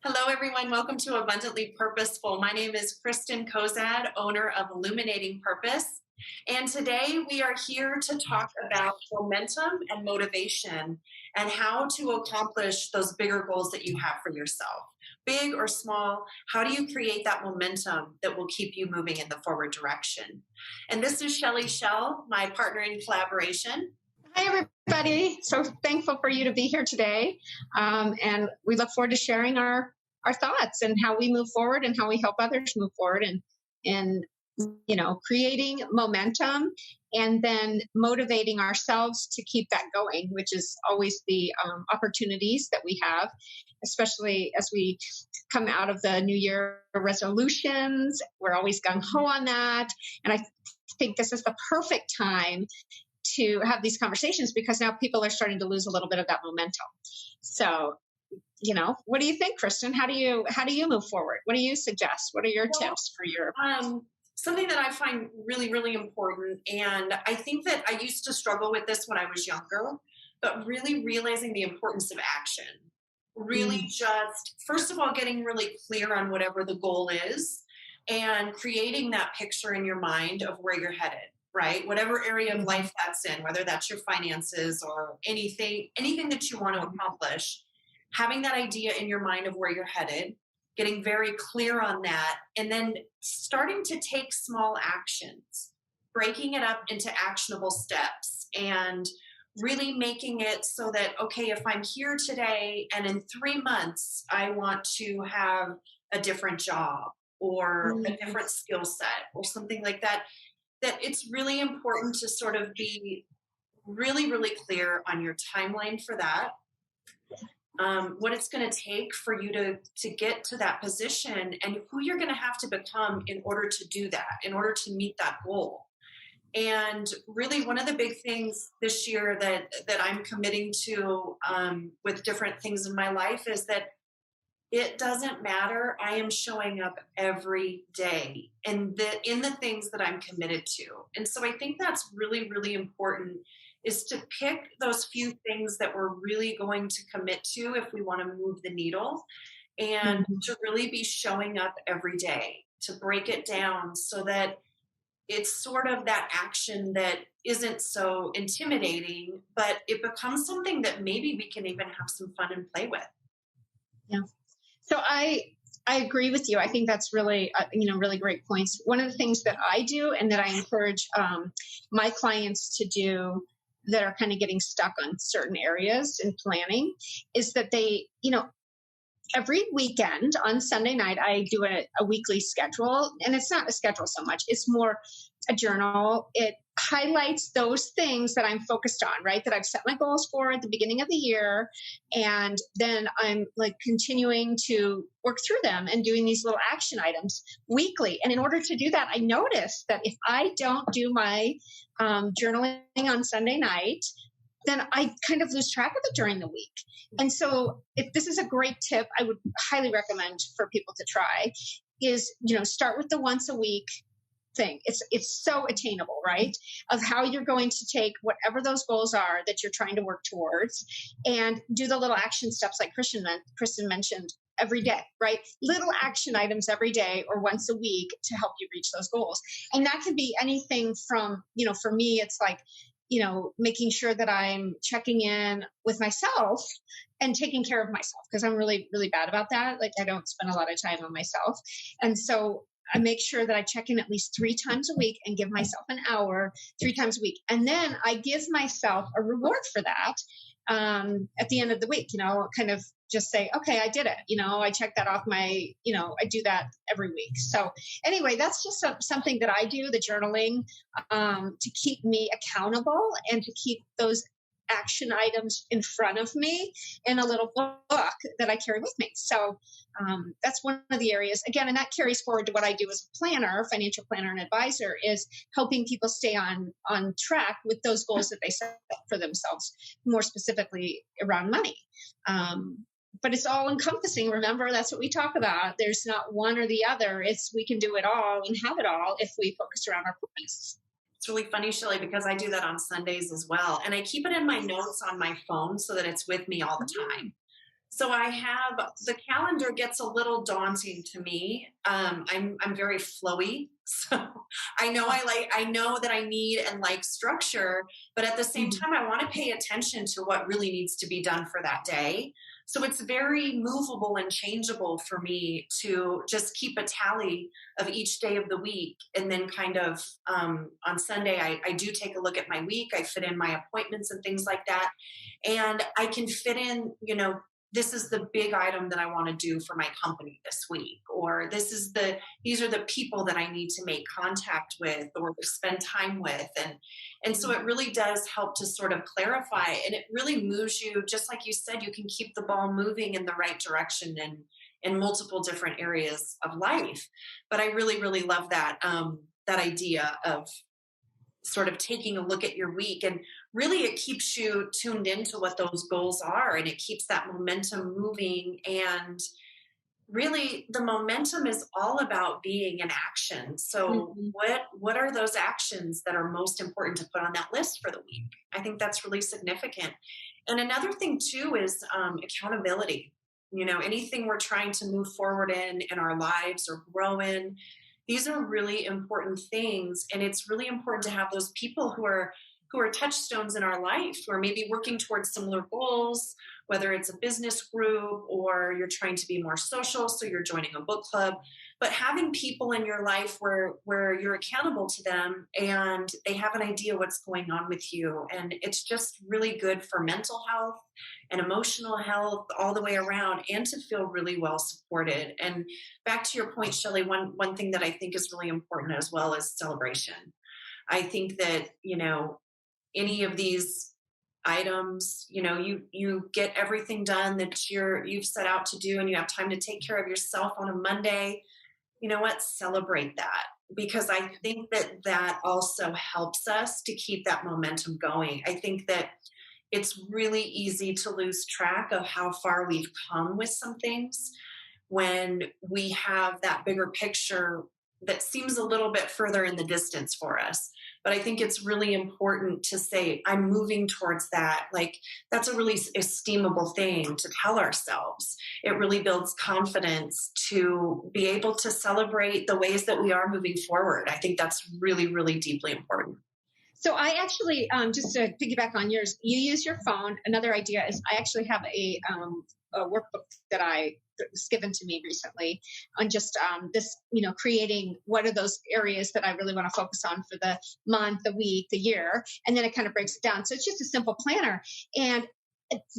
Hello, everyone. Welcome to Abundantly Purposeful. My name is Kristyn Cozad, owner of Illuminating Purpose. And today we are here to talk about momentum and motivation and how to accomplish those bigger goals that you have for yourself. Big or small, how do you create that momentum that will keep you moving in the forward direction? And this is Shelly Schell, my partner in collaboration. Hi, everybody. So thankful for you to be here today. And we look forward to sharing our thoughts and how we move forward and how we help others move forward and creating momentum and then motivating ourselves to keep that going, which is always the opportunities that we have, especially as we come out of the New Year resolutions. We're always gung ho on that. And I think this is the perfect time to have these conversations because now people are starting to lose a little bit of that momentum. So, what do you think, Kristyn? How do you move forward? What do you suggest? What are your tips for your Something that I find really, really important, and I think that I used to struggle with this when I was younger, but really realizing the importance of action. Really just, first of all, getting really clear on whatever the goal is and creating that picture in your mind of where you're headed, right? Whatever area of life that's in, whether that's your finances or anything that you want to accomplish, having that idea in your mind of where you're headed, getting very clear on that, and then starting to take small actions, breaking it up into actionable steps, and really making it so that, okay, if I'm here today and in 3 months, I want to have a different job or a different skill set or something like that, that it's really important to sort of be really, really clear on your timeline for that. What it's going to take for you to get to that position and who you're going to have to become in order to do that, in order to meet that goal. And really, one of the big things this year that I'm committing to with different things in my life is that it doesn't matter. I am showing up every day in the things that I'm committed to. And so I think that's really, really important is to pick those few things that we're really going to commit to if we want to move the needle and to really be showing up every day, to break it down so that it's sort of that action that isn't so intimidating, but it becomes something that maybe we can even have some fun and play with. Yeah. So I agree with you. I think that's really, really great points. One of the things that I do and that I encourage my clients to do that are kind of getting stuck on certain areas in planning is that they, every weekend on Sunday night, I do a weekly schedule, and it's not a schedule so much. It's more a journal. It highlights those things that I'm focused on, right? That I've set my goals for at the beginning of the year. And then I'm like continuing to work through them and doing these little action items weekly. And in order to do that, I noticed that if I don't do my journaling on Sunday night, then I kind of lose track of it during the week. And so if this is a great tip, I would highly recommend for people to try is, start with the once a week thing. It's so attainable, right? Of how you're going to take whatever those goals are that you're trying to work towards and do the little action steps like Kristyn mentioned every day, right? Little action items every day or once a week to help you reach those goals. And that can be anything from, for me, it's like, making sure that I'm checking in with myself and taking care of myself because I'm really, really bad about that. Like I don't spend a lot of time on myself. And so I make sure that I check in at least 3 times a week and give myself an hour 3 times a week. And then I give myself a reward for that at the end of the week, kind of just say, okay, I did it. I check that off my, I do that every week. So anyway, that's just something that I do, the journaling, to keep me accountable and to keep those action items in front of me in a little book that I carry with me. So that's one of the areas, again, and that carries forward to what I do as a planner, financial planner and advisor, is helping people stay on track with those goals that they set for themselves, more specifically around money. But it's all encompassing. Remember, that's what we talk about. There's not one or the other. We can do it all and have it all if we focus around our purpose. It's really funny, Shelly, because I do that on Sundays as well. And I keep it in my notes on my phone so that it's with me all the time. So I have the calendar gets a little daunting to me. I'm very flowy, so I know that I need and like structure, but at the same Mhm. time, I want to pay attention to what really needs to be done for that day. So it's very movable and changeable for me to just keep a tally of each day of the week, and then kind of on Sunday, I do take a look at my week. I fit in my appointments and things like that, and I can fit in, this is the big item that I want to do for my company this week, or these are the people that I need to make contact with or spend time with. And so it really does help to sort of clarify, and it really moves you, just like you said, you can keep the ball moving in the right direction in multiple different areas of life. But I really, really love that idea of sort of taking a look at your week, and really it keeps you tuned into what those goals are, and it keeps that momentum moving. And really the momentum is all about being in action. So Mhm. what are those actions that are most important to put on that list for the week? I think that's really significant. And another thing too is accountability. Anything we're trying to move forward in our lives or grow in, these are really important things, and it's really important to have those people who are touchstones in our life, who are maybe working towards similar goals, whether it's a business group or you're trying to be more social, so you're joining a book club. But having people in your life where you're accountable to them and they have an idea what's going on with you, and it's just really good for mental health and emotional health all the way around, and to feel really well supported. And back to your point, Shelley, one thing that I think is really important as well is celebration. I think that, any of these items, you get everything done that you've set out to do, and you have time to take care of yourself on a Monday. You know what? Celebrate that, because I think that that also helps us to keep that momentum going. I think that it's really easy to lose track of how far we've come with some things when we have that bigger picture that seems a little bit further in the distance for us. But I think it's really important to say, I'm moving towards that. Like, that's a really esteemable thing to tell ourselves. It really builds confidence to be able to celebrate the ways that we are moving forward. I think that's really, really deeply important. So I actually, just to piggyback on yours, you use your phone. Another idea is I actually have a workbook that was given to me recently on just this, creating what are those areas that I really want to focus on for the month, the week, the year, and then it kind of breaks it down. So it's just a simple planner, and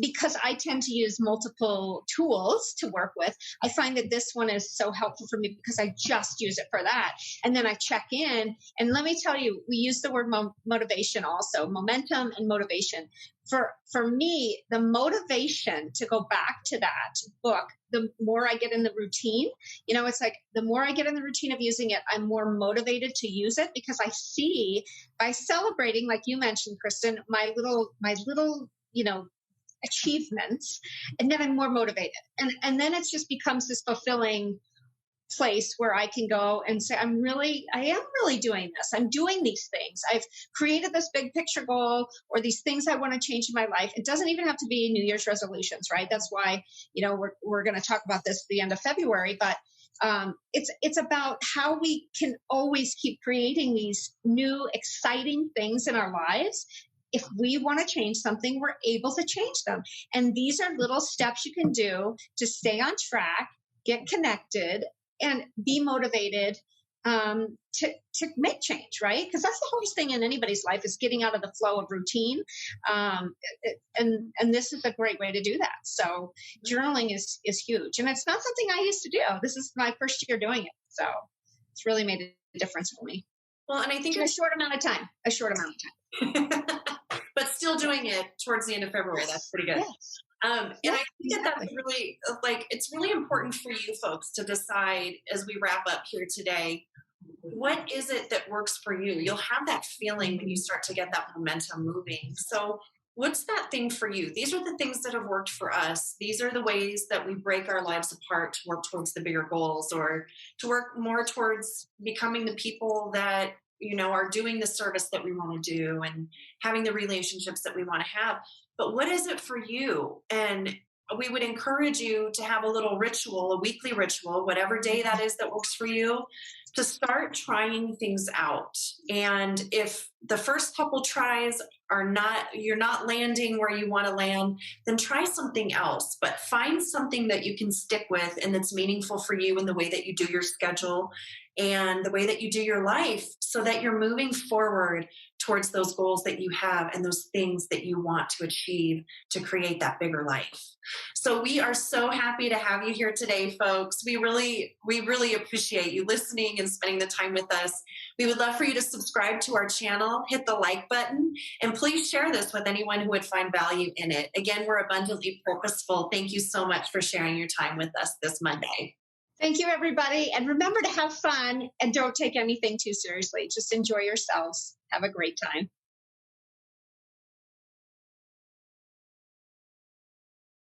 because I tend to use multiple tools to work with, I find that this one is so helpful for me because I just use it for that. And then I check in. And let me tell you, we use the word motivation also, momentum and motivation. For me, the motivation to go back to that book, the more I get in the routine, it's like the more I get in the routine of using it, I'm more motivated to use it because I see by celebrating, like you mentioned, Kristyn, my little, achievements, and then I'm more motivated, and then it just becomes this fulfilling place where I can go and say, I am really doing this. I'm doing these things. I've created this big picture goal or these things I want to change in my life. It doesn't even have to be New Year's resolutions, right? That's why, we're going to talk about this at the end of February, but it's about how we can always keep creating these new exciting things in our lives. If we want to change something, we're able to change them. And these are little steps you can do to stay on track, get connected, and be motivated to make change, right? Because that's the hardest thing in anybody's life is getting out of the flow of routine. And this is a great way to do that. So journaling is huge. And it's not something I used to do. This is my first year doing it. So it's really made a difference for me. Well, and I think in a short amount of time. But still doing it towards the end of February. That's pretty good. Yes. And I think that that's really it's really important for you folks to decide as we wrap up here today, what is it that works for you? You'll have that feeling when you start to get that momentum moving. So what's that thing for you? These are the things that have worked for us. These are the ways that we break our lives apart to work towards the bigger goals, or to work more towards becoming the people that are doing the service that we want to do and having the relationships that we want to have. But what is it for you? And we would encourage you to have a little ritual, a weekly ritual, whatever day that is that works for you, to start trying things out. And if the first couple tries are not, you're not landing where you want to land, then try something else. But find something that you can stick with and that's meaningful for you in the way that you do your schedule and the way that you do your life, so that you're moving forward towards those goals that you have and those things that you want to achieve to create that bigger life. So we are so happy to have you here today, folks. We really appreciate you listening and spending the time with us. We would love for you to subscribe to our channel, hit the like button, and please share this with anyone who would find value in it. Again, we're abundantly purposeful. Thank you so much for sharing your time with us this Monday. Thank you, everybody. And remember to have fun and don't take anything too seriously. Just enjoy yourselves. Have a great time.